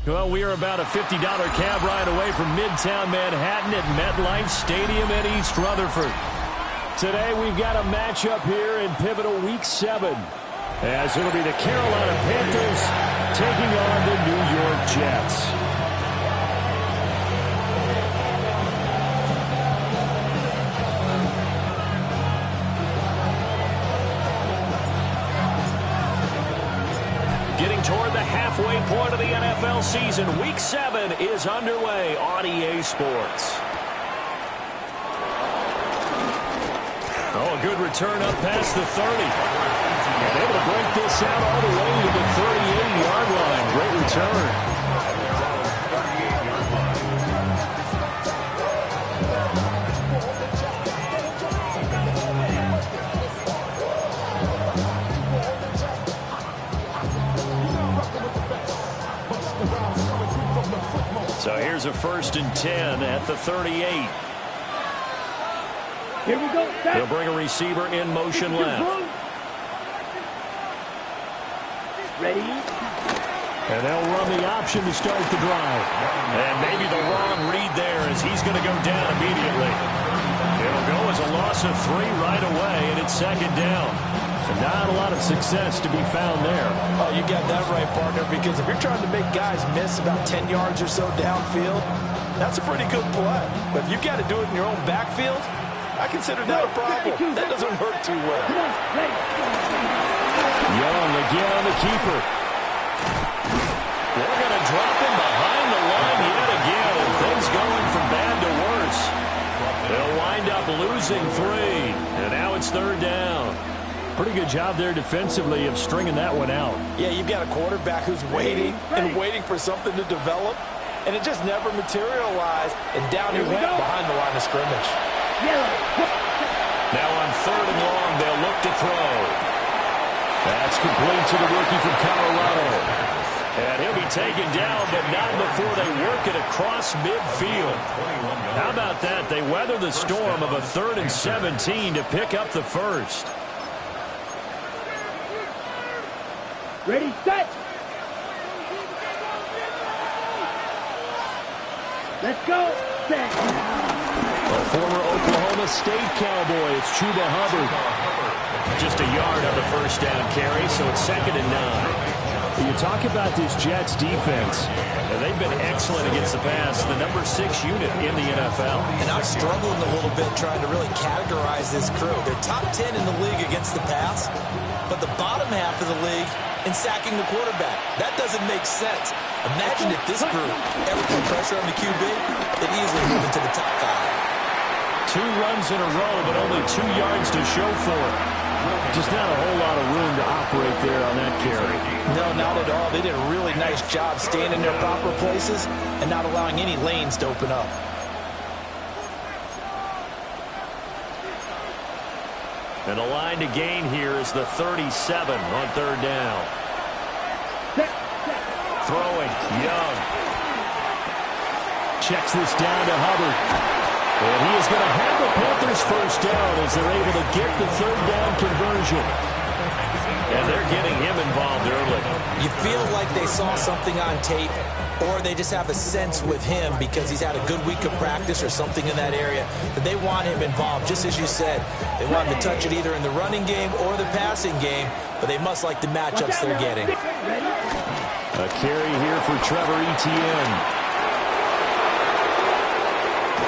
Well, we are about a $50 cab ride away from Midtown Manhattan at MetLife Stadium in East Rutherford. Today we've got a matchup here in pivotal Week 7, as it'll be the Carolina Panthers taking on the New York Jets. Getting toward the halfway point of the NFL season, Week 7 is underway on EA Sports. Oh, a good return up past the 30. And able to break this out all the way to the 38-yard line. Great return. So here's a 1st and 10 at the 38. Here we go. They'll bring a receiver in motion left. Ready? And they'll run the option to start the drive. And maybe the wrong read there as he's going to go down immediately. It'll go as a loss of 3 right away, and it's 2nd down. Not a lot of success to be found there. Oh, you got that right, partner, because if you're trying to make guys miss about 10 yards or so downfield, that's a pretty good play. But if you've got to do it in your own backfield, I consider that a problem. That doesn't work too well. Young again on the keeper. They're going to drop him behind the line yet again, and things going from bad to worse. They'll wind up losing 3, and now it's 3rd down. Pretty good job there defensively of stringing that one out. Yeah, you've got a quarterback who's waiting and waiting for something to develop, and it just never materialized, and down he went behind the line of scrimmage. Now on 3rd and long, they'll look to throw. That's complete to the rookie from Colorado. And he'll be taken down, but not before they work it across midfield. How about that? They weather the storm of a 3rd and 17 to pick up the first. Ready, set. Let's go. Set. A former Oklahoma State Cowboy, it's Chuba Hubbard. Just a yard on the 1st down carry, so it's 2nd and 9. You talk about this Jets defense. They've been excellent against the pass, the number 6 unit in the NFL. And I'm struggling a little bit trying to really categorize this crew. They're top 10 in the league against the pass, but the bottom half of the league in sacking the quarterback. That doesn't make sense. Imagine if this group ever put pressure on the QB, they'd easily move into the top 5. 2 runs in a row, but only 2 yards to show for it. Just not a whole lot of room to operate there on that carry. No, not at all. They did a really nice job staying in their proper places and not allowing any lanes to open up. And the line to gain here is the 37 on 3rd down. Throwing, Young. Checks this down to Hubbard. And he is going to have the Panthers first down as they're able to get the 3rd down conversion. And they're getting him involved early. You feel like they saw something on tape, or they just have a sense with him because he's had a good week of practice or something in that area that they want him involved. Just as you said, they want him to touch it either in the running game or the passing game, but they must like the matchups they're getting. A carry here for Trevor Etienne.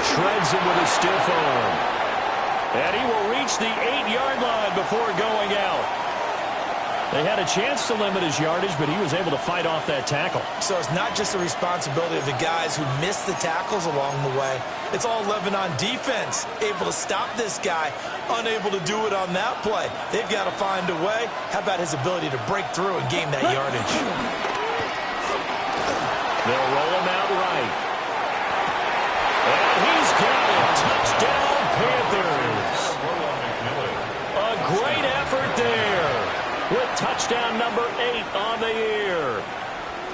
Shreds him with a stiff arm. And he will reach the 8-yard line before going out. They had a chance to limit his yardage, but he was able to fight off that tackle. So it's not just the responsibility of the guys who missed the tackles along the way. It's all living on defense. Able to stop this guy, unable to do it on that play. They've got to find a way. How about his ability to break through and gain that yardage? They'll roll him out right. And he's got it. Touchdown, Panthers. A great effort there with touchdown number 8 on the year.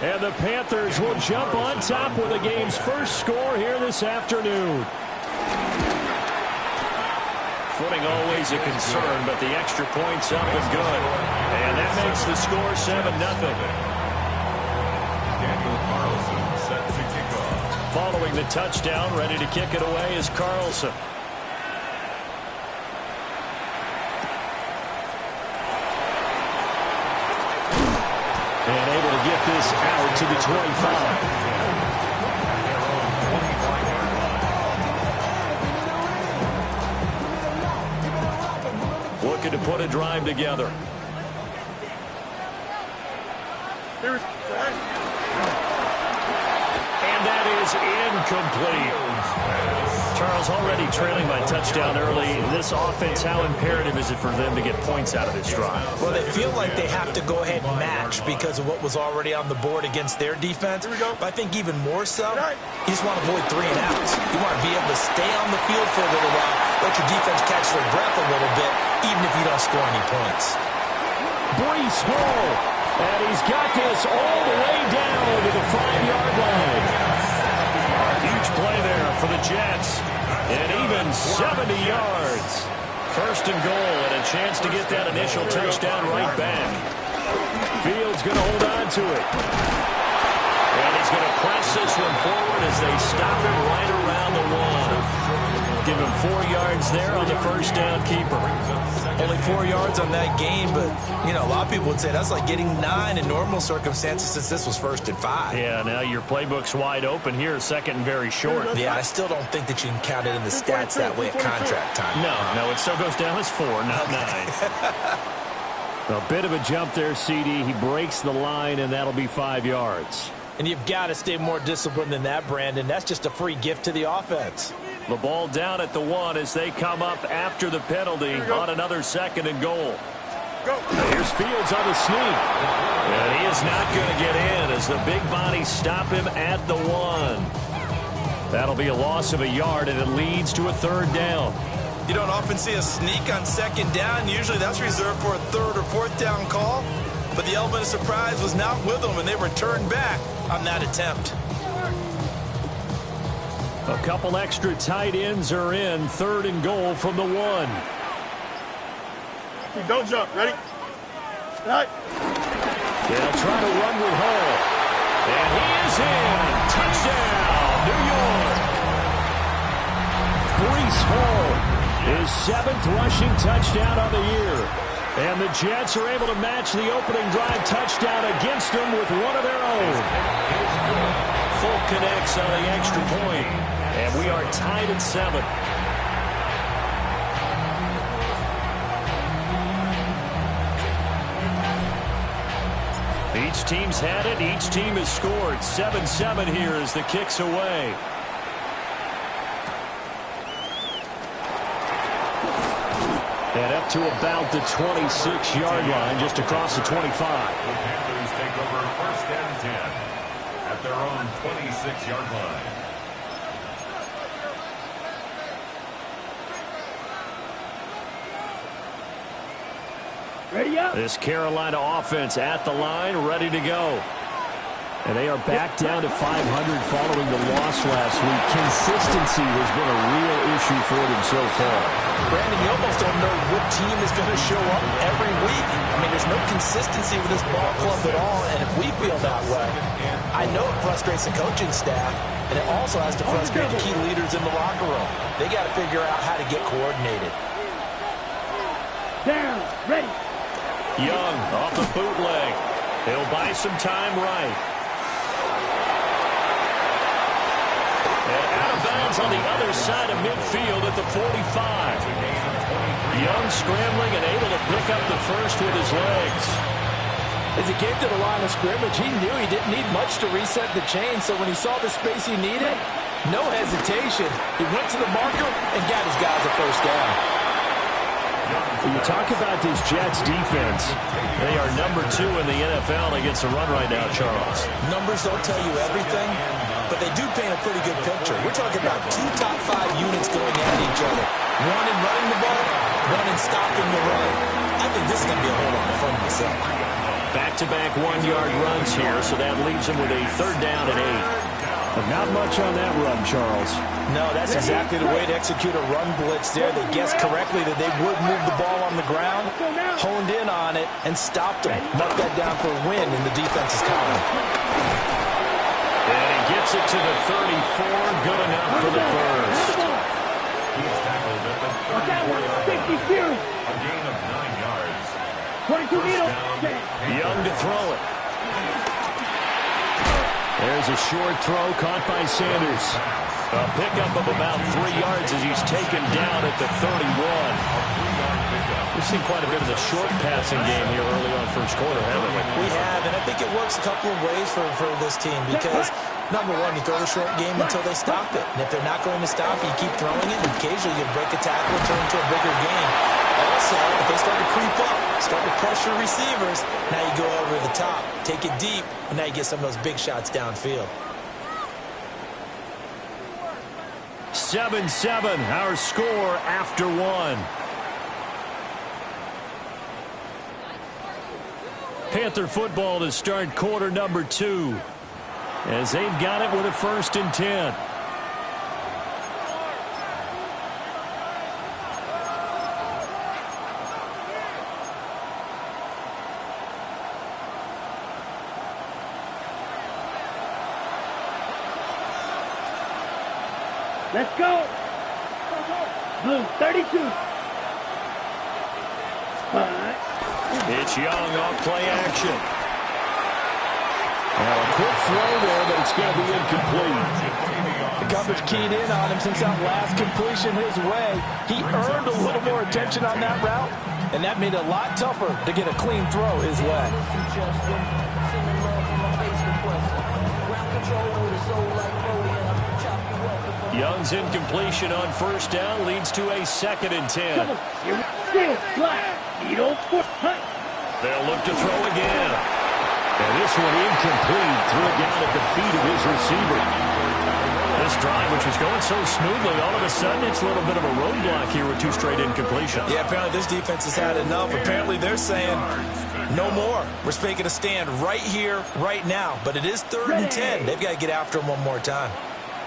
And the Panthers will jump on top with the game's first score here this afternoon. Footing always a concern, but the extra point's up and good. And that makes the score 7-0. the touchdown. Ready to kick it away is Carlson. And able to get this out to the 25. Looking to put a drive together. And that is incomplete. Charles, already trailing by touchdown early. This offense, how imperative is it for them to get points out of this drive? Well, they feel like they have to go ahead and match because of what was already on the board against their defense. But I think even more so, you just want to avoid 3 and outs. You want to be able to stay on the field for a little while, let your defense catch their breath a little bit, even if you don't score any points. Breece Hall, and he's got this all the way down to the 5-yard line. A huge play there for the Jets, and even 70 yards. First and goal, and a chance to get that initial touchdown right back. Fields going to hold on to it. And he's going to press this one forward as they stop him right around the 1. Give him 4 yards there on the first down keeper. Only 4 yards on that game, but, you know, a lot of people would say that's like getting 9 in normal circumstances since this was 1st and 5. Yeah, now your playbook's wide open here, 2nd and very short. Yeah, I still don't think that you can count it in the stats that way at contract time. No, it still goes down as 4, not 9. A bit of a jump there, CD. He breaks the line, and that'll be 5 yards. And you've got to stay more disciplined than that, Brandon. That's just a free gift to the offense. The ball down at the 1 as they come up after the penalty on another 2nd and goal. Here's Fields on the sneak. And he is not going to get in as the big bodies stop him at the 1. That'll be a loss of a yard, and it leads to a 3rd down. You don't often see a sneak on 2nd down. Usually that's reserved for a 3rd or 4th down call. But the element of surprise was not with them, and they returned back on that attempt. A couple extra tight ends are in. 3rd and goal from the 1. Don't jump. Ready? Right. They'll try to run with Hall. And he is in. Touchdown, New York. Breece Hall, his 7th rushing touchdown of the year. And the Jets are able to match the opening drive touchdown against them with one of their own. Full connects on the extra point. And we are tied at 7. Each team's had it. Each team has scored. 7-7 here as the kick's away. And up to about the 26-yard line, just across the 25. The Panthers take over 1st and 10 at their own 26-yard line. Ready up. This Carolina offense at the line, ready to go. And they are back down to 500 following the loss last week. Consistency has been a real issue for them so far. Brandon, you almost don't know what team is going to show up every week. I mean, there's no consistency with this ball club at all, and if we feel that way, I know it frustrates the coaching staff, and it also has to frustrate the key leaders in the locker room. They got to figure out how to get coordinated. Down. Ready. Young off the bootleg. He'll buy some time right. And out of bounds on the other side of midfield at the 45. Young scrambling and able to pick up the first with his legs. As he came to the line of scrimmage, he knew he didn't need much to reset the chain, so when he saw the space he needed, no hesitation. He went to the marker and got his guys a first down. You talk about this Jets defense. They are number 2 in the NFL against the run right now, Charles. Numbers don't tell you everything, but they do paint a pretty good picture. We're talking about 2 top 5 units going at each other. One in running the ball, one in stopping the run. I think this is going to be a whole lot of fun myself. Back-to-back 1-yard runs here, so that leaves them with a 3rd down and 8. But not much on that run, Charles. No, that's exactly the way to execute a run blitz there. They guessed correctly that they would move the ball on the ground, honed in on it, and stopped them. Mark that down for a win in the defense's column. And he gets it to the 34. Good enough for the first. He's tackled at the Watch out, 34-yard 60 line. series. A gain of 9 yards. 22 needles. Set. Young to throw it. There's a short throw caught by Sanders. A pickup of about 3 yards as he's taken down at the 31. We've seen quite a bit of the short passing game here early on first quarter, haven't we? We have, and I think it works a couple of ways for this team because, number one, you throw the short game until they stop it. And if they're not going to stop it, you keep throwing it, and occasionally you break a tackle and turn into a bigger game. Also, if they start to creep up, start to pressure receivers, now you go over the top, take it deep, and now you get some of those big shots downfield. 7-7, our score after one. Panther football to start quarter number 2. As they've got it with a 1st and 10. Let's go. Blue, 32. It's Young off play action. Well, a quick throw there, but it's going to be incomplete. The coverage keyed in on him since that last completion his way. He earned a little more attention on that route, and that made it a lot tougher to get a clean throw his way. Young's incompletion on 1st down leads to a 2nd and 10. Come on. Here we go. Black. Needle foot. Hunt. They'll look to throw again. And this one incomplete. Threw it down at the feet of his receiver. This drive, which was going so smoothly, all of a sudden it's a little bit of a roadblock here with 2 straight incompletions. Yeah, apparently this defense has had enough. Apparently they're saying no more. We're making a stand right here, right now. But it is 3rd and 10. They've got to get after him one more time.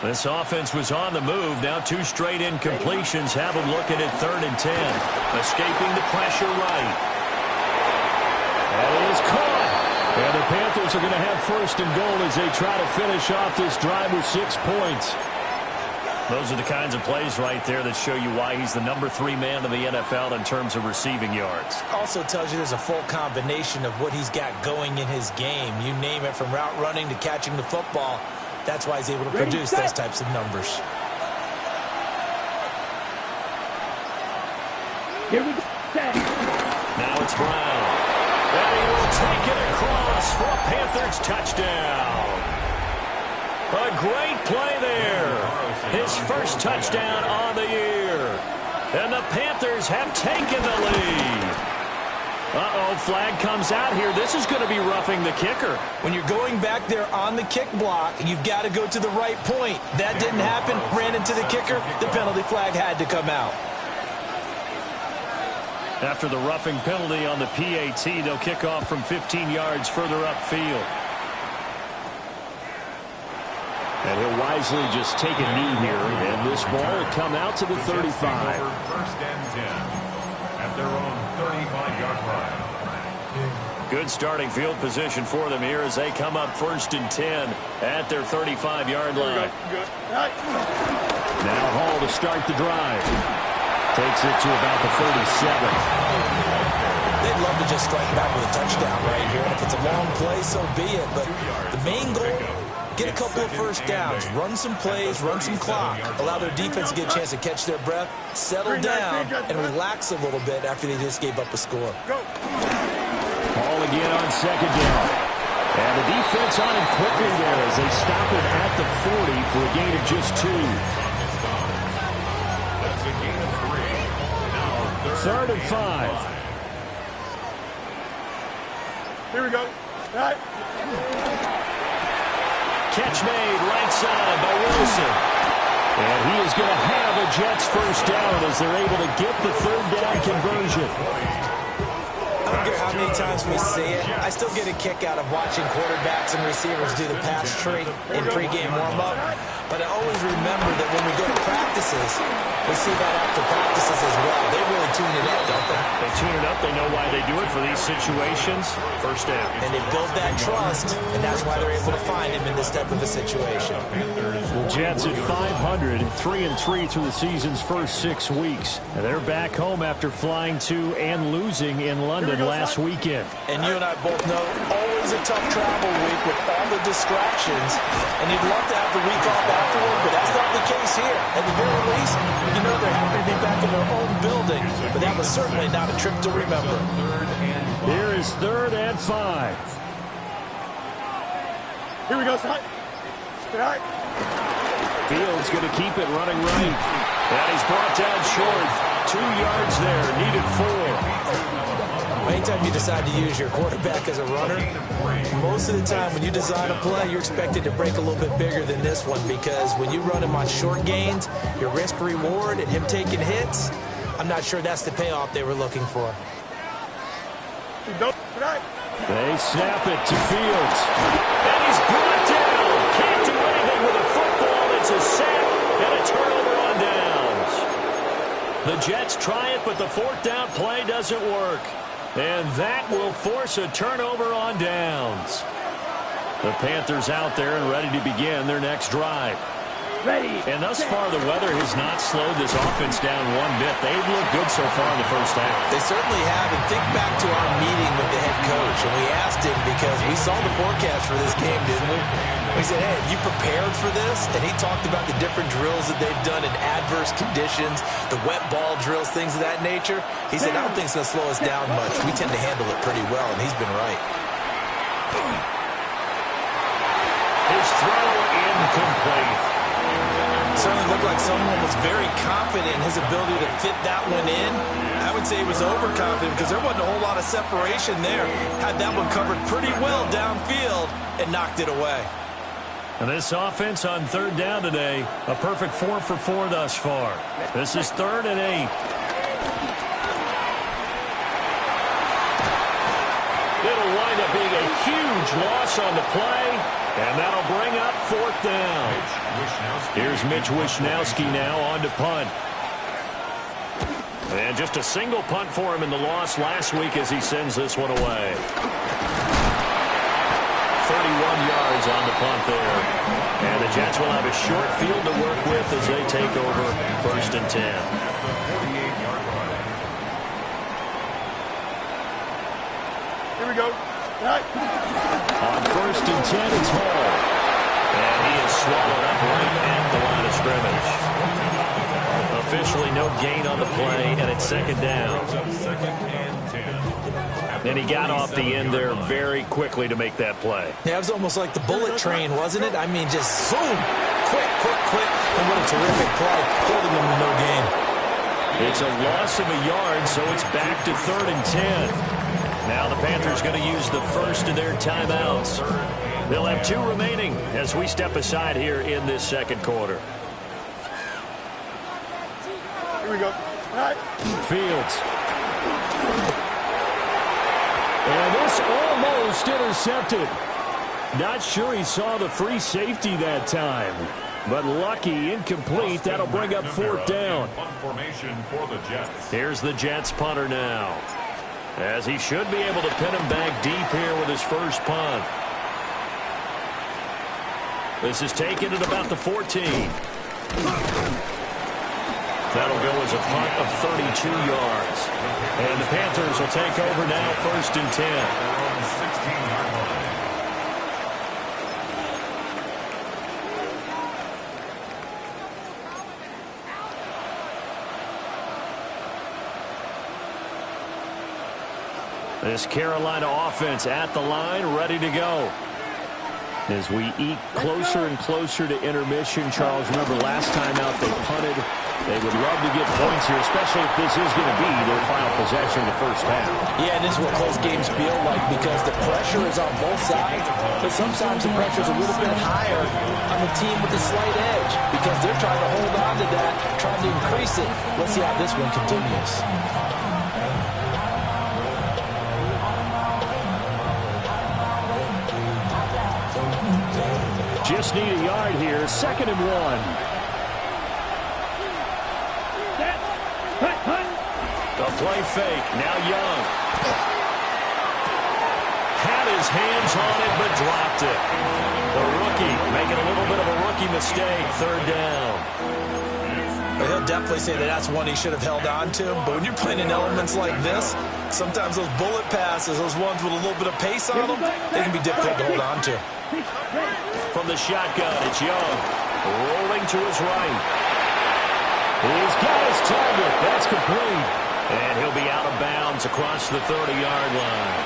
This offense was on the move. Now 2 straight incompletions have them looking at 3rd and 10. Escaping the pressure right. That is caught. And the Panthers are going to have 1st and goal as they try to finish off this drive with 6 points. Those are the kinds of plays right there that show you why he's the number 3 man in the NFL in terms of receiving yards. Also tells you there's a full combination of what he's got going in his game. You name it, from route running to catching the football. That's why he's able to produce those types of numbers. Here we go. Set. Now it's Brown. And he will take it across for a Panthers touchdown. A great play there. His first touchdown on the year. And the Panthers have taken the lead. Uh-oh, flag comes out here. This is going to be roughing the kicker. When you're going back there on the kick block, you've got to go to the right point. That didn't happen. Ran into the kicker. The penalty flag had to come out. After the roughing penalty on the PAT, they'll kick off from 15 yards further upfield. And he'll wisely just take a knee here, and this ball will come out to the 35. 1st and 10 at their own 35-yard line. Good starting field position for them here as they come up 1st and 10 at their 35-yard line. Now Hall to start the drive. Takes it to about the 37. They'd love to just strike back with a touchdown right here. And if it's a long play, so be it. But the main goal, get a couple of 1st downs, run some plays, run some clock, allow their defense to get a chance to catch their breath, settle down, and relax a little bit after they just gave up a score. Hall again on 2nd down. And the defense on him quickly there as they stop him at the 40 for a gain of just 2. That's a gain of 3. Now 3rd and 5. Here we go. Right. Catch made right side by Wilson. And he is going to have a Jets 1st down as they're able to get the 3rd down conversion. I don't care how many times we see it. I still get a kick out of watching quarterbacks and receivers do the pass tree in pregame warm-up. But I always remember that when we go to practices, we see that after practices as well. They really tune it up, don't they? They tune it up. They know why they do it for these situations. First down. And they build that trust, and that's why they're able to find him in this type of a situation. The Jets at 500, 3-3 through the season's first 6 weeks. And they're back home after flying to and losing in London last weekend. And you and I both know, always a tough travel week with all the distractions. And you'd love to have the week off afterward, but that's not the case here. At the very least, you know they're happy to be back in their own building. But that was certainly not a trip to remember. Here is 3rd and 5. Here we go, son. All right. Fields going to keep it running right. And he's brought down short. 2 yards there, needed 4. Anytime you decide to use your quarterback as a runner, most of the time when you design a play, you're expected to break a little bit bigger than this one, because when you run him on short gains, your risk-reward and him taking hits, I'm not sure that's the payoff they were looking for. They snap it to Fields. And he's brought down. Can't do anything with a football. It's a sack and a turnover on downs. The Jets try it, but the 4th down play doesn't work. And that will force a turnover on downs. The Panthers out there and ready to begin their next drive. Ready. And thus far, the weather has not slowed this offense down one bit. They've looked good so far in the first half. They certainly have. And think back to our meeting with the head coach. And we asked him, because we saw the forecast for this game, didn't we? We said, hey, have you prepared for this? And he talked about the different drills that they've done in adverse conditions, the wet ball drills, things of that nature. He said, I don't think it's going to slow us down much. We tend to handle it pretty well, and he's been right. His throw incomplete. Certainly looked like someone was very confident in his ability to fit that one in. I would say he was overconfident, because there wasn't a whole lot of separation there. Had that one covered pretty well downfield and knocked it away. And this offense on 3rd down today, a perfect 4 for 4 thus far. This is 3rd and 8. It'll wind up being a huge loss on the play, and that'll bring up 4th down. Here's Mitch Wishnowsky now on to punt. And just a single punt for him in the loss last week as he sends this one away. 31 yards on the punt there. And the Jets will have a short field to work with as they take over 1st and 10. Here we go. All right. On 1st and 10, it's Hall. And he is swallowed up right at the line of scrimmage. Officially no gain on the play, and it's 2nd down. And he got off the end there very quickly to make that play. Yeah, it was almost like the bullet train, wasn't it? I mean, just zoom, quick. And what a terrific play, holding them to no gain. It's a loss of a yard, so it's back to 3rd and 10. Now the Panthers going to use the first of their timeouts. They'll have 2 remaining as we step aside here in this 2nd quarter. Here we go. All right. Fields. And this almost intercepted. Not sure he saw the free safety that time. But lucky, incomplete. That'll bring up 4th down. Here's the Jets punter now, as he should be able to pin him back deep here with his first punt. This is taken at about the 14. That'll go as a punt of 32 yards. And the Panthers will take over now, 1st and 10. This Carolina offense at the line, ready to go. As we eke closer and closer to intermission, Charles, remember last time out they punted. They would love to get points here, especially if this is going to be their final possession of the first half. Yeah, and this is what close games feel like, because the pressure is on both sides, but sometimes the pressure is a little bit higher on the team with the slight edge, because they're trying to hold on to that, trying to increase it. Let's see how this one continues. Just need a yard here. 2nd and 1. The play fake. Now Young. Had his hands on it, but dropped it. The rookie making a little bit of a rookie mistake. 3rd down. He'll definitely say that that's one he should have held on to. But when you're playing in elements like this, sometimes those bullet passes, those ones with a little bit of pace on them, they can be difficult to hold on to. From the shotgun, it's Young. Rolling to his right. He's got his target. That's complete. And he'll be out of bounds across the 30-yard line.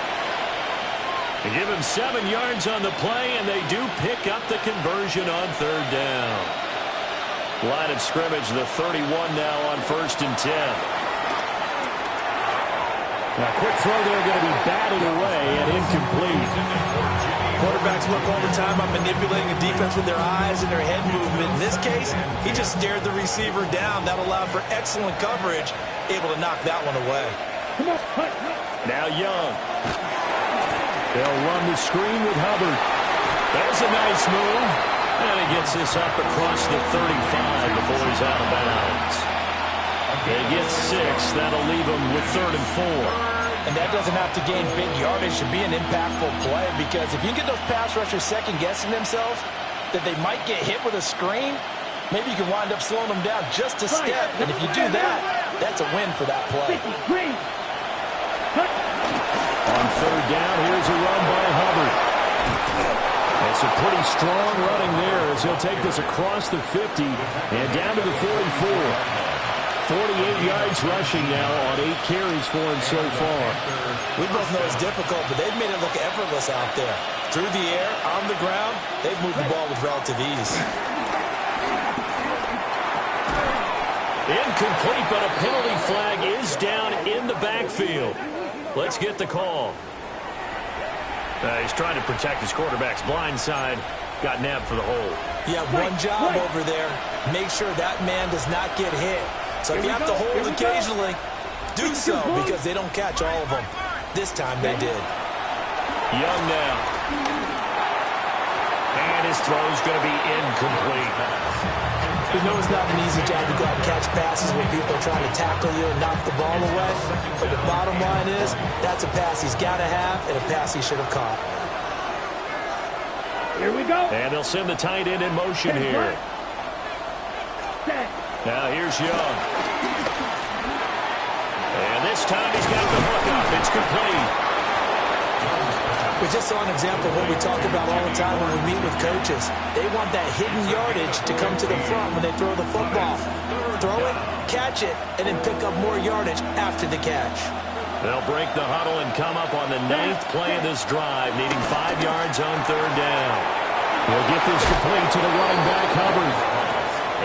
They give him 7 yards on the play, and they do pick up the conversion on 3rd down. Line of scrimmage, the 31 now on 1st and 10. Now, quick throw there, going to be batted away and incomplete. Quarterbacks work all the time on manipulating a defense with their eyes and their head movement. In this case, he just stared the receiver down. That allowed for excellent coverage, able to knock that one away. Now Young. They'll run the screen with Hubbard. There's a nice move. And he gets this up across the 35 before he's out of bounds. They get 6. That'll leave him with 3rd and 4. And that doesn't have to gain big yardage to be an impactful play, because if you get those pass rushers second-guessing themselves that they might get hit with a screen, maybe you can wind up slowing them down just a step. And if you do that, that's a win for that play. On 3rd down, here's a run by Hubbard. It's a pretty strong running there as he'll take this across the 50 and down to the 44. 48 yards rushing now on 8 carries for him so far. We both know it's difficult, but they've made it look effortless out there. Through the air, on the ground, they've moved the ball with relative ease. Incomplete, but a penalty flag is down in the backfield. Let's get the call. He's trying to protect his quarterback's blind side. Got nabbed for the hole. You have one job over there. Make sure that man does not get hit. So if you have to hold occasionally, do so, because they don't catch all of them. This time they did. Young now. And his throw's going to be incomplete. You know it's not an easy job to go out and catch passes when people are trying to tackle you and knock the ball away. But the bottom line is, that's a pass he's got to have and a pass he should have caught. Here we go. And they'll send the tight end in motion here. Now here's Young. And this time he's got the hook up. It's complete. We just saw an example of what we talk about all the time when we meet with coaches. They want that hidden yardage to come to the front when they throw the football. Throw it, catch it, and then pick up more yardage after the catch. They'll break the huddle and come up on the 9th play of this drive, needing 5 yards on 3rd down. He'll get this complete to the running back, Hubbard.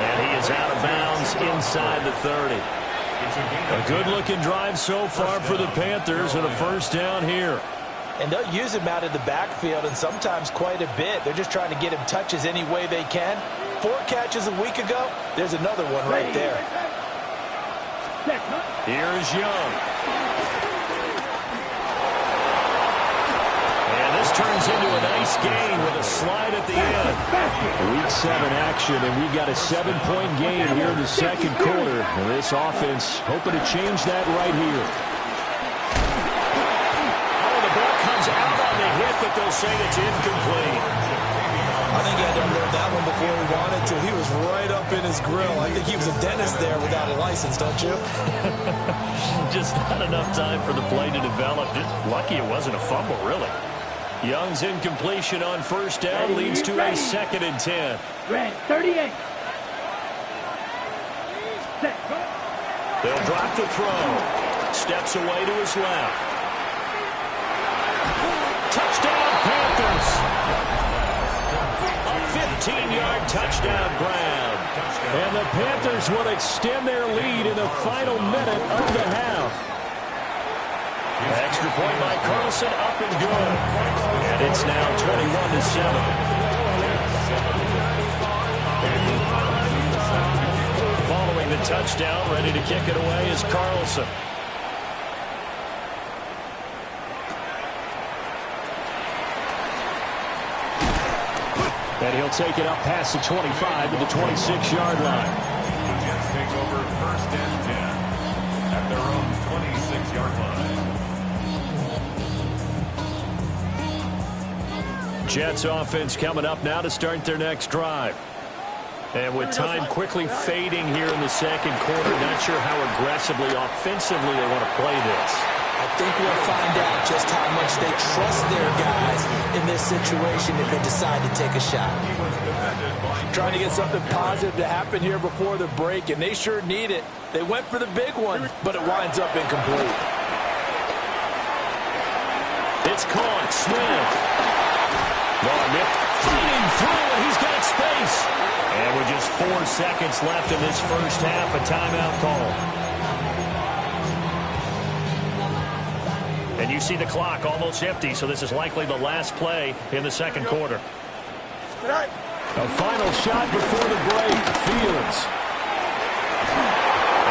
And he is out of bounds inside the 30. A good-looking drive so far for the Panthers and a 1st down here. And they'll use him out of the backfield, and sometimes quite a bit. They're just trying to get him touches any way they can. 4 catches a week ago, there's another one right there. Here's Young. And this turns into a nice gain with a slide at the end. Week 7 action, and we've got a 7-point game here in the 2nd quarter. And this offense hoping to change that right here. But they'll say it's incomplete. I think he had to unload that one before he wanted to. He was right up in his grill. I think he was a dentist there without a license, don't you? Just not enough time for the play to develop. Just lucky it wasn't a fumble, really. Young's incompletion on 1st down leads to a 2nd and 10. Red 38. They'll drop the throw. Steps away to his left. Touchdown, Panthers. A 15-yard touchdown grab. And the Panthers will extend their lead in the final minute of the half. Extra point by Carlson, up and good. And it's now 21-7. Following the touchdown, ready to kick it away is Carlson. And he'll take it up past the 25 to the 26-yard line. The Jets take over first and 10 at their own 26-yard line. Jets offense coming up now to start their next drive. And with time quickly fading here in the second quarter, not sure how aggressively, offensively they want to play this. I think we'll find out just how much they trust their guys in this situation if they decide to take a shot. Trying to get something positive to happen here before the break, and they sure need it. They went for the big one, but it winds up incomplete. It's caught. Smith. Fighting through, and he's got space. And with just 4 seconds left in this first half, a timeout call. And you see the clock almost empty, so this is likely the last play in the second quarter. A final shot before the break. Fields.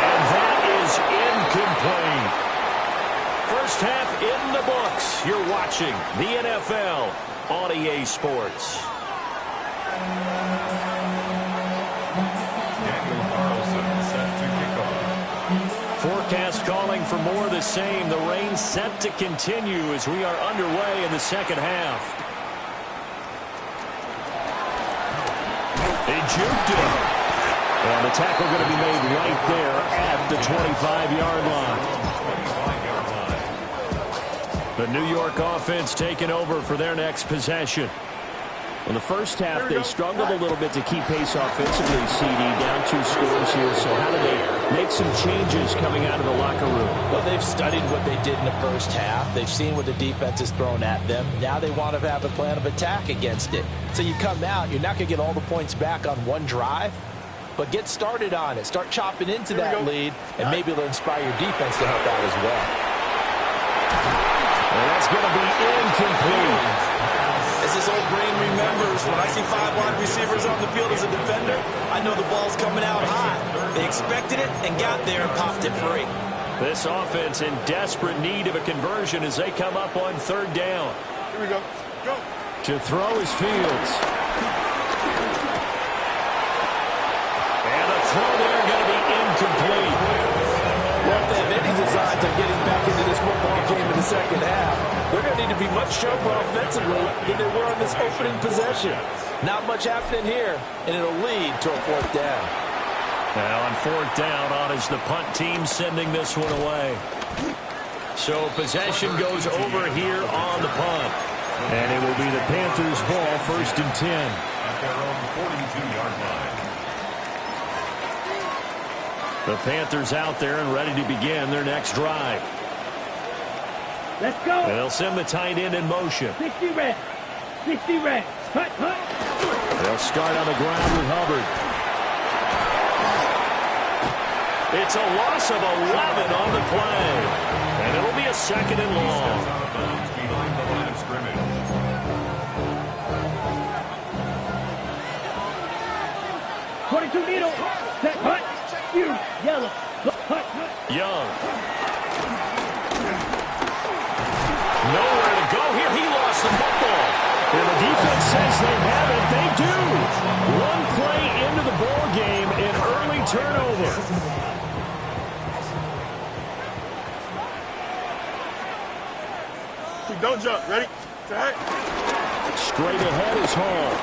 And that is incomplete. First half in the books. You're watching the NFL on EA Sports. Forecast calling for more of the same. The rain set to continue as we are underway in the second half. They juked it. And the tackle going to be made right there at the 25-yard line. The New York offense taking over for their next possession. In the first half, they struggled a little bit to keep pace offensively, CD, down 2 scores here. So how do they make some changes coming out of the locker room? Well, they've studied what they did in the first half. They've seen what the defense has thrown at them. Now they want to have a plan of attack against it. So you come out, you're not going to get all the points back on one drive, but get started on it. Start chopping into that lead, and maybe it'll inspire your defense to help out as well. And that's going to be incomplete. As this old brain remembers, when I see 5 wide receivers on the field as a defender, I know the ball's coming out high. They expected it and got there and popped it free. This offense in desperate need of a conversion as they come up on third down. Here we go. Go. To throw is Fields. And the throw there going to be incomplete. Well, if they have any designs on getting back into this football game in the second half, they're going to need to be much sharper offensively than they were on this opening possession. Not much happening here, and it'll lead to a 4th down. Now on 4th down, on is the punt team sending this one away. So possession goes over here on the punt. And it will be the Panthers' ball, 1st and 10. At their own 42-yard line. The Panthers out there and ready to begin their next drive. Let's go. They'll send the tight end in motion. 60 red. 60 red. Hut, hut. They'll start on the ground with Hubbard. It's a loss of 11 on the play. And it'll be a 2nd and long. Behind the line of scrimmage. 22 needle. Set, hut. You. Yellow. Hut, hut. Young. Nowhere to go here. He lost the football. And the defense says they have it. They do. One play into the ball game, an early turnover. Don't jump. Ready? Right. Straight ahead is Hall.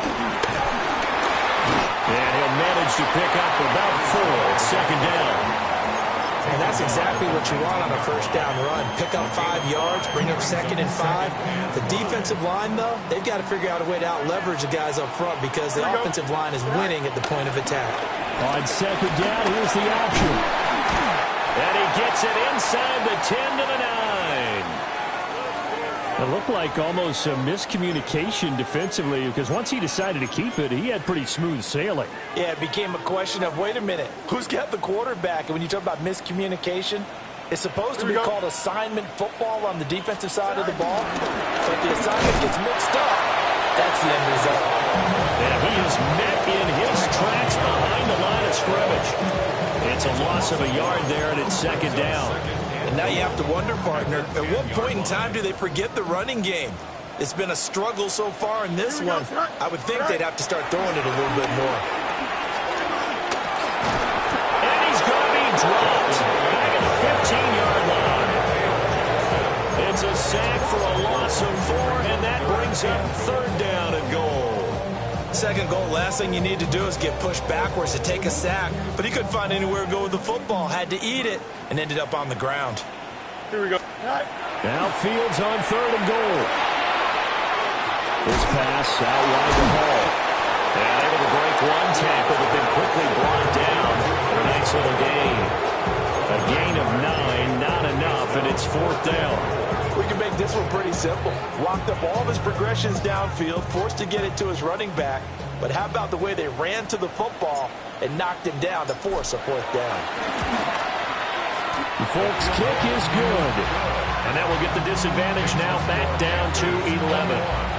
And he'll manage to pick up about 4 at 2nd down. And that's exactly what you want on a 1st down run. Pick up 5 yards, bring up 2nd and 5. The defensive line, though, they've got to figure out a way to out-leverage the guys up front because the offensive line is winning at the point of attack. On 2nd down, here's the option. And he gets it inside the 10 to the 9. It looked like almost a miscommunication defensively because once he decided to keep it, he had pretty smooth sailing. Yeah, it became a question of, wait a minute, who's got the quarterback? And when you talk about miscommunication, it's supposed to be called assignment football on the defensive side of the ball. But the assignment gets mixed up. That's the end result. And he is met in his tracks behind the line of scrimmage. It's a loss of a yard there, and it's 2nd down. And now you have to wonder, partner, at what point in time do they forget the running game? It's been a struggle so far in this one. I would think they'd have to start throwing it a little bit more. And he's going to be dropped back at the 15-yard line. It's a sack for a loss of 4, and that brings up 3rd down and goal. Second goal, last thing you need to do is get pushed backwards to take a sack. But he couldn't find anywhere to go with the football. Had to eat it and ended up on the ground. Here we go. Now Fields on 3rd and goal. This pass out wide to Hall. And able to break one tackle, but then quickly brought down for a nice little gain. A gain of 9, not enough, and it's 4th down. We can make this one pretty simple. Walked up all of his progressions downfield, forced to get it to his running back. But how about the way they ran to the football and knocked him down to force a 4th down? The Folks kick is good. And that will get the disadvantage now back down to 11.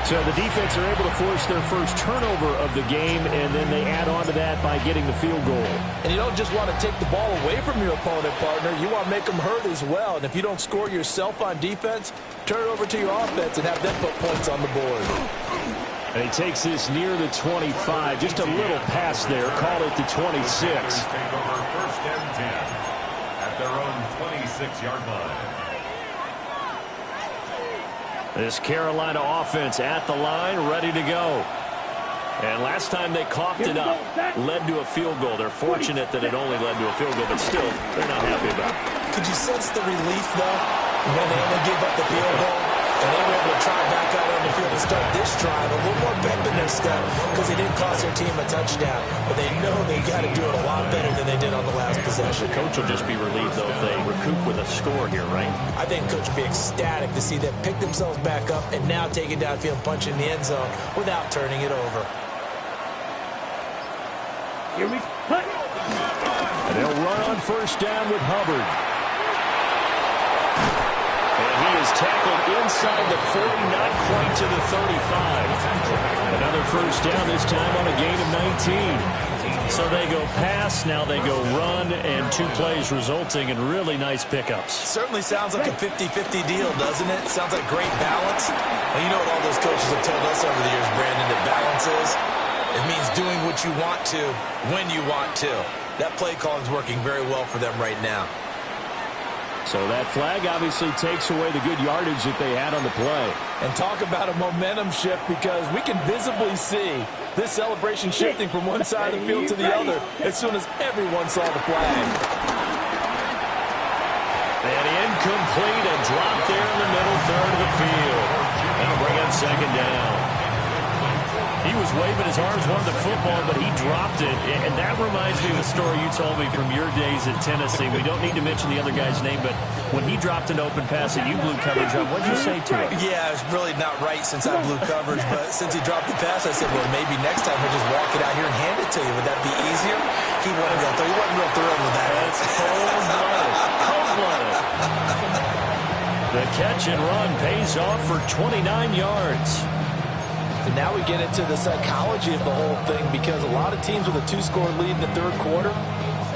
So the defense are able to force their first turnover of the game, and then they add on to that by getting the field goal. And you don't just want to take the ball away from your opponent, partner. You want to make them hurt as well. And if you don't score yourself on defense, turn it over to your offense and have them put points on the board. And he takes this near the 25. Just a little pass there. Call it the 26. Take over 1st and 10 at their own 26-yard line. This Carolina offense at the line, ready to go. And last time they coughed it up, led to a field goal. They're fortunate that it only led to a field goal, but still, they're not happy about it. Could you sense the relief, though, when they only gave up the field goal? And they were able to try back out on the field to start this drive. A little more pep in their step because they didn't cost their team a touchdown. But they know they got to do it a lot better than they did on the last possession. The coach will just be relieved, though, if they recoup with a score here, right? I think Coach will be ecstatic to see them pick themselves back up and now take it downfield and punch in the end zone without turning it over. Here we go. And they'll run on 1st down with Hubbard. He is tackled inside the 40, not quite to the 35. Another 1st down, this time on a gain of 19. So they go pass, now they go run, and 2 plays resulting in really nice pickups. Certainly sounds like a 50-50 deal, doesn't it? Sounds like great balance. Well, you know what all those coaches have told us over the years, Brandon, that balance is? It means doing what you want to, when you want to. That play calling is working very well for them right now. So that flag obviously takes away the good yardage that they had on the play. And talk about a momentum shift, because we can visibly see this celebration shifting from one side of the field to the other as soon as everyone saw the flag. And incomplete, and dropped there in the middle third of the field. That'll bring up 2nd down. He was waving his arms, wanted the football, but he dropped it. And that reminds me of the story you told me from your days at Tennessee. We don't need to mention the other guy's name, but when he dropped an open pass that you blew coverage on, what did you say to him? Yeah, it's really not right since I blew coverage, but since he dropped the pass, I said, well, maybe next time he'll just walk it out here and hand it to you. Would that be easier? He wasn't real thrilled with that. That's cold-blooded. Cold-blooded. The catch and run pays off for 29 yards. And now we get into the psychology of the whole thing, because a lot of teams with a 2-score lead in the 3rd quarter,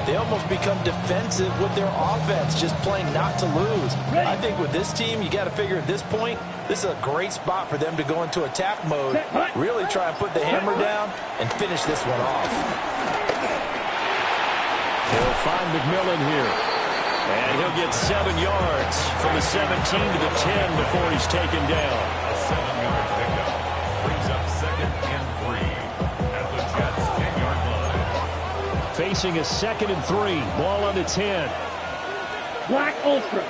they almost become defensive with their offense, just playing not to lose. I think with this team, you got to figure at this point, this is a great spot for them to go into attack mode, really try and put the hammer down and finish this one off. They'll find McMillan here. And he'll get 7 yards from the 17 to the 10 before he's taken down. A 7-yard pickup brings up 2nd and 3 at the Jets' 10-yard line. Facing a 2nd and 3. Ball on the 10. Black Ultra.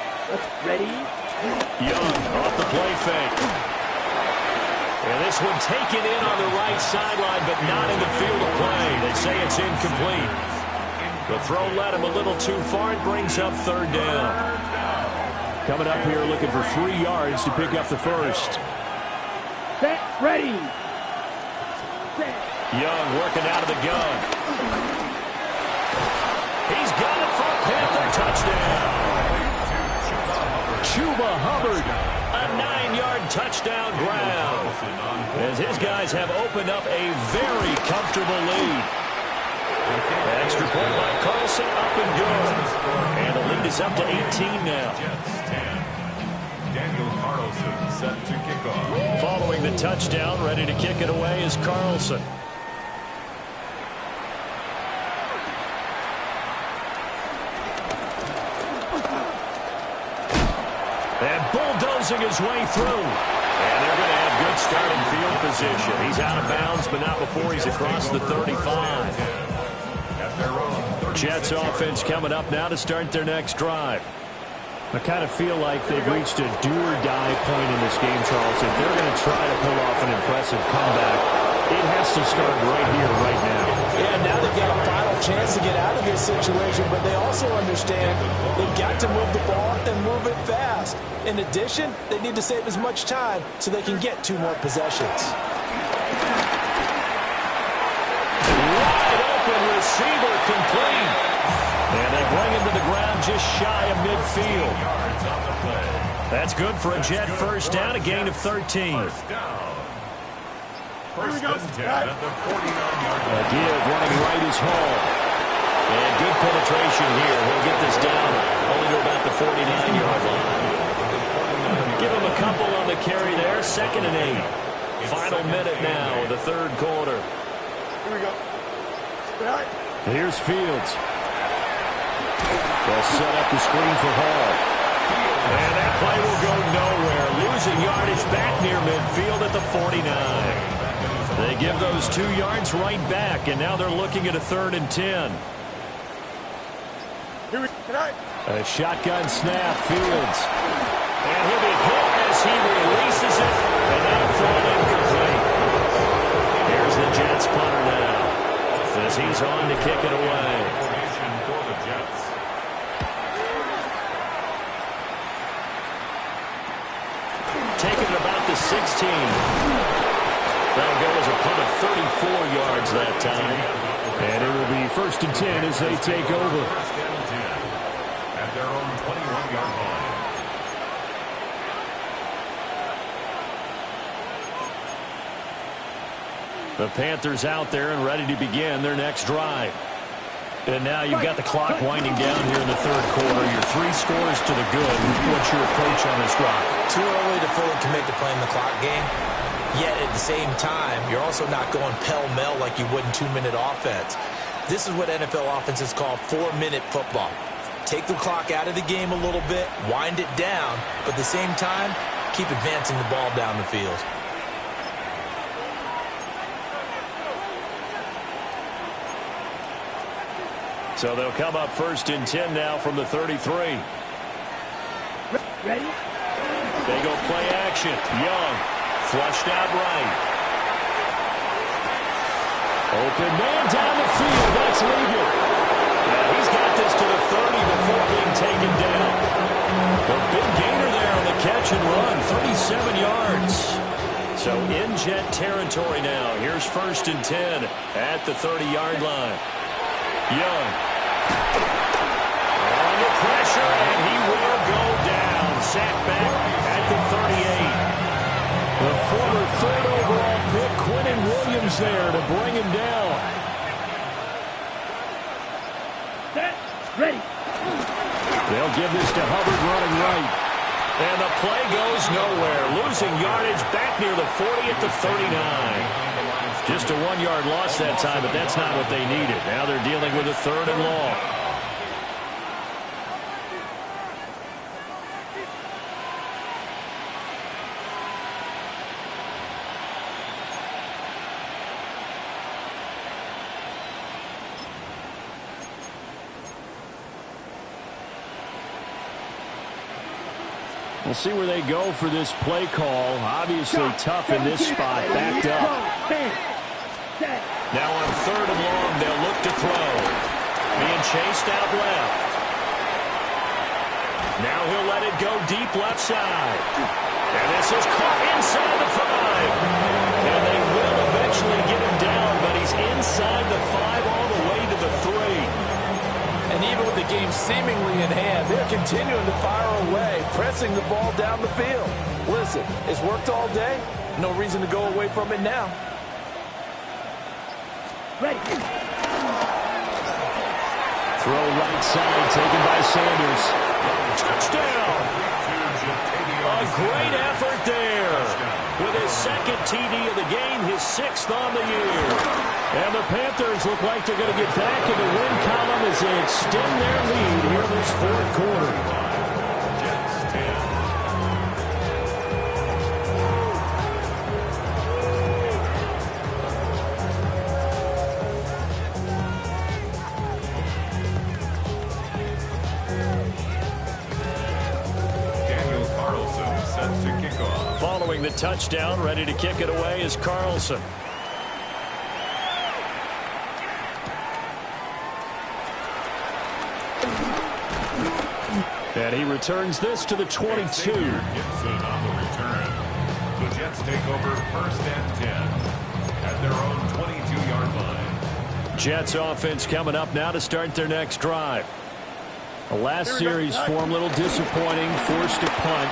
Ready? Young off the play fake. And this one taken in on the right sideline, but not in the field of play. They say it's incomplete. The throw led him a little too far. It brings up 3rd down. Coming up here looking for 3 yards to pick up the first. Set. Ready. Set. Young working out of the gun. He's got it for a Panther touchdown. Chuba Hubbard. A 9-yard touchdown grab, as his guys have opened up a very comfortable lead. Extra point by Carlson, up and good. And the lead is up to 18 now. Jets 10. Daniel Carlson set to kick off. scoring the touchdown. Ready to kick it away is Carlson. And bulldozing his way through. And they're going to have good starting field position. He's out of bounds, but not before he's across the 35. Jets offense coming up now to start their next drive. I kind of feel like they've reached a do-or-die point in this game, Charles. If they're going to try to pull off an impressive comeback, it has to start right here, right now. Yeah, now they've got a final chance to get out of this situation, but they also understand they've got to move the ball and move it fast. In addition, they need to save as much time so they can get 2 more possessions. Wide open receiver complete. And they bring him to the ground just shy of midfield. That's good for a Jet first down, a gain of 13. First and 10 at the 49-yard line. A give running right is Hall. And good penetration here. He'll get this down only to about the 49-yard line. Give him a couple on the carry there. 2nd and 8. Final minute now of the 3rd quarter. Here we go. Here's Fields. They'll set up the screen for Hall. And that play will go nowhere. Losing yardage back near midfield at the 49. They give those 2 yards right back, and now they're looking at a 3rd and 10. A shotgun snap, Fields. And he'll be hit as he releases it, and now thrown incomplete. Here's the Jets punter now, as he's on to kick it away. Taking it about the 16. That'll go as a punt of 34 yards that time. And it will be 1st and 10 as they take over. First and 10 at their own 21-yard line. The Panthers out there and ready to begin their next drive. And now you've got the clock winding down here in the 3rd quarter. Your 3 scores to the good. What's your approach on this drive? Too early to fully commit to playing the clock game. Yet at the same time, you're also not going pell-mell like you would in 2-minute offense. This is what NFL offenses call 4-minute football. Take the clock out of the game a little bit, wind it down, but at the same time, keep advancing the ball down the field. So they'll come up 1st and 10 now from the 33. Ready? They go play action. Young, flushed out right. Open man down the field. That's legal. Yeah, he's got this to the 30 before being taken down. A big gainer there on the catch and run. 37 yards. So in Jet territory now. Here's 1st and 10 at the 30-yard line. Young. Under pressure, and he will go down. Sacked back at the 38. The former 3rd overall pick, Quentin Williams there to bring him down. Set. Ready. They'll give this to Hubbard running right. And the play goes nowhere. Losing yardage back near the 40 at the 39. Just a 1-yard loss that time, but that's not what they needed. Now they're dealing with a 3rd and long. We'll see where they go for this play call. Obviously tough in this spot, backed up. Now on 3rd and long, they'll look to throw. Being chased out left. Now he'll let it go deep left side. And this is caught inside the 5. And they will eventually get him down, but he's inside the 5 all the way to the 3. And even with the game seemingly in hand, they're continuing to fire away, pressing the ball down the field. Listen, it's worked all day. No reason to go away from it now. Ready. Throw right side, taken by Sanders. Touchdown! A great effort there. with his second TD of the game, his 6th on the year. And the Panthers look like they're going to get back in the win column as they extend their lead here in this fourth quarter. Following the touchdown, ready to kick it away is Carlson. And he returns this to the 22. Gibson on the return. The Jets take over 1st and 10 at their own 22-yard line. Jets offense coming up now to start their next drive. The last series for him, a little disappointing, forced to punt.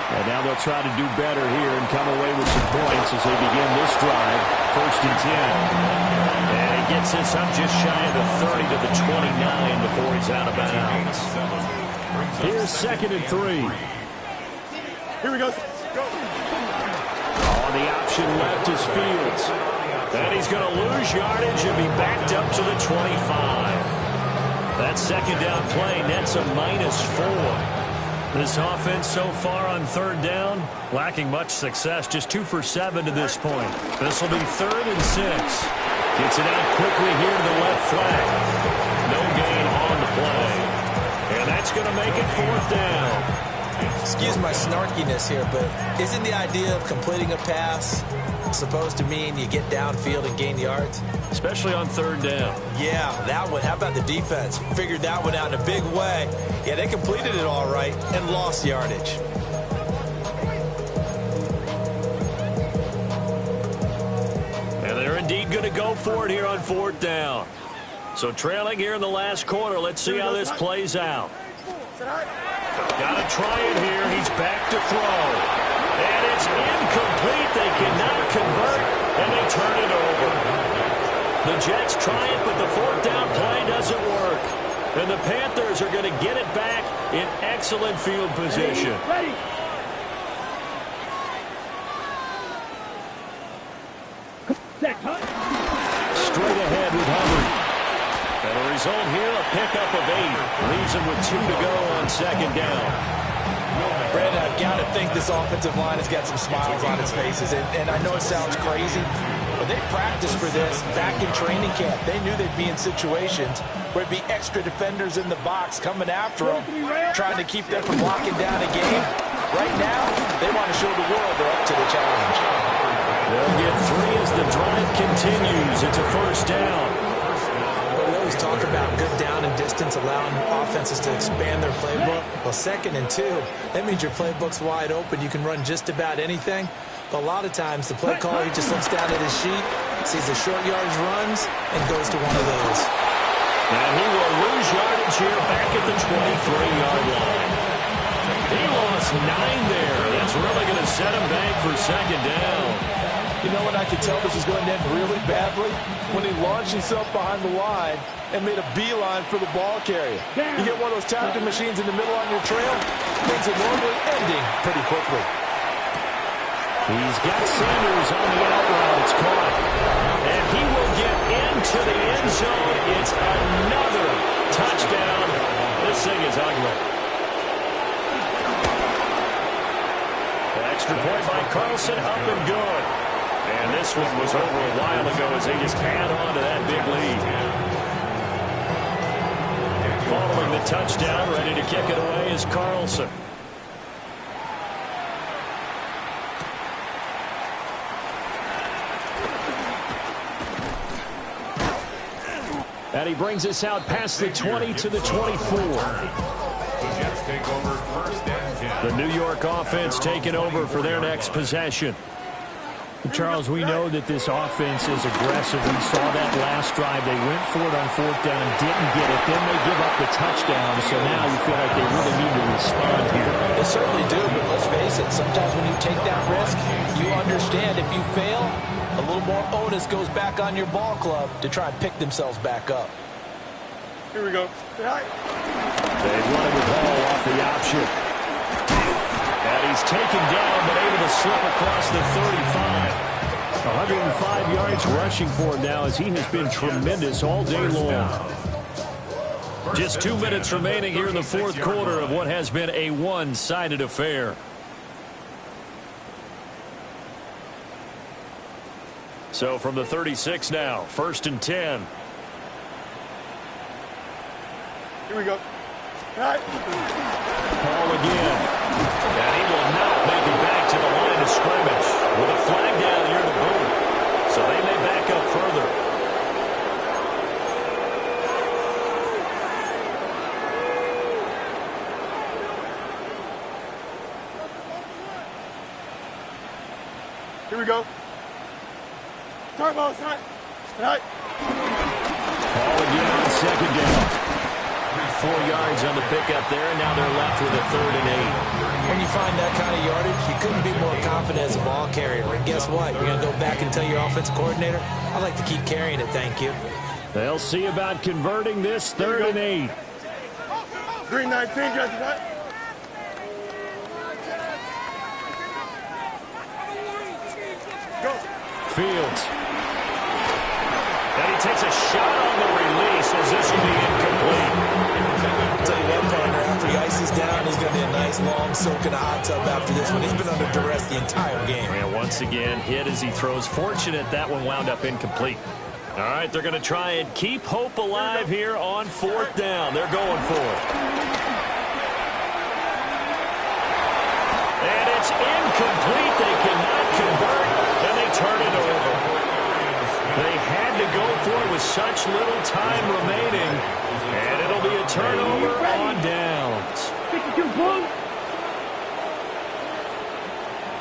And now they'll try to do better here and come away with some points as they begin this drive. 1st and 10. And he gets this up just shy of the 30 to the 29 before he's out of bounds. Here's 2nd and 3. Here we go. Go. On the option left is Fields. And he's going to lose yardage and be backed up to the 25. That second down play nets a -4. This offense so far on 3rd down, lacking much success. Just 2 for 7 to this point. This will be 3rd and 6. Gets it out quickly here to the left flag. No gain on the play. And that's going to make it 4th down. Excuse my snarkiness here, but isn't the idea of completing a pass supposed to mean you get downfield and gain yards? Especially on 3rd down. Yeah, that one. How about the defense? Figured that one out in a big way. Yeah, they completed it all right and lost yardage. And they're indeed going to go for it here on 4th down. So trailing here in the last quarter. Let's see how this plays out. Got to try it here. He's back to throw. And it's incomplete. They cannot convert, and they turn it over. The Jets try it, but the 4th down play doesn't work. And the Panthers are going to get it back in excellent field position. Ready. Set, cut. Straight ahead with Hubbard. And the result here, a pickup of 8. Leaves him with 2 to go on 2nd down. Brandon, I've got to think this offensive line has got some smiles on its faces. And I know it sounds crazy, but they practiced for this back in training camp. They knew they'd be in situations where it'd be extra defenders in the box coming after them, trying to keep them from locking down a game. Right now, they want to show the world they're up to the challenge. They'll get 3 as the drive continues. It's a 1st down. We always talk about good down and distance, allowing offenses to expand their playbook. Well, 2nd and 2, that means your playbook's wide open. You can run just about anything. But a lot of times, the play caller, he just looks down at his sheet, sees the short yardage runs, and goes to one of those. And he will lose yardage here back at the 23-yard line. He lost 9 there. That's really going to set him back for 2nd down. You know when I could tell this was going to end really badly? When he launched himself behind the line and made a beeline for the ball carrier. You get one of those tackle machines in the middle on your trail, things are normally ending pretty quickly. He's got Sanders on the out route. It's caught. And he will get into the end zone. It's another touchdown. This thing is ugly. The extra point by Carlson, up and good. And this one was over a while ago as they just add on to that big lead. Following the touchdown, ready to kick it away is Carlson. And he brings us out past the 20 to the 24. The Jets take over 1st and 10. The New York offense taking over for their next possession. Charles, we know that this offense is aggressive. We saw that last drive. They went for it on 4th down, didn't get it. Then they give up the touchdown. So now you feel like they really need to respond here. They certainly do, but let's face it, sometimes when you take that risk, you understand if you fail, a little more onus goes back on your ball club to try and pick themselves back up. Here we go. They run it with Hall off the option. And he's taken down, but able to a slip across the 35. 105 yards rushing for him now as he has been tremendous all day long. Just 2 minutes remaining here in the fourth quarter of what has been a one-sided affair. So from the 36 now, 1st and 10. Here we go. All right. Ball again. And he will not make it back to the line of scrimmage with a flag down here to boot. So they may back up further. Here we go. Turbo, side. All right. Ball again on 2nd down. 4 yards on the pickup there, and now they're left with a 3rd and 8. When you find that kind of yardage, you couldn't be more confident as a ball carrier. And guess what? You're going to go back and tell your offensive coordinator, I'd like to keep carrying it, thank you. They'll see about converting this 3rd and 8. Green 19, Jesse, right? Go. Fields. And he takes a shot on the release as this will be incomplete. I'll tell you what, partner, after he ices down, he's going to be a nice long soak in a hot tub after this one. He's been under duress the entire game. And once again, hit as he throws. Fortunate that one wound up incomplete. All right, they're going to try and keep hope alive here on 4th down. They're going for it. And it's incomplete. They cannot convert, and they turn it over. They had to go for it with such little time remaining, and it'll be a turnover on downs. 52 boom.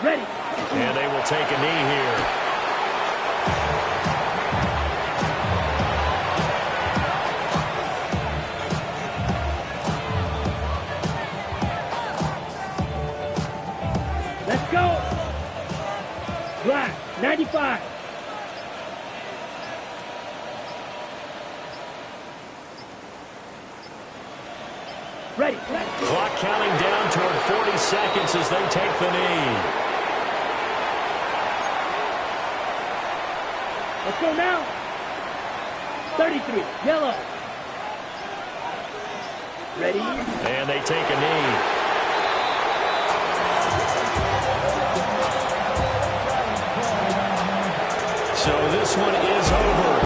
Ready. And they will take a knee here. Let's go. Black, 95. Ready. Clock counting down toward 40 seconds as they take the knee. Let's go now. 33, yellow. Ready. And they take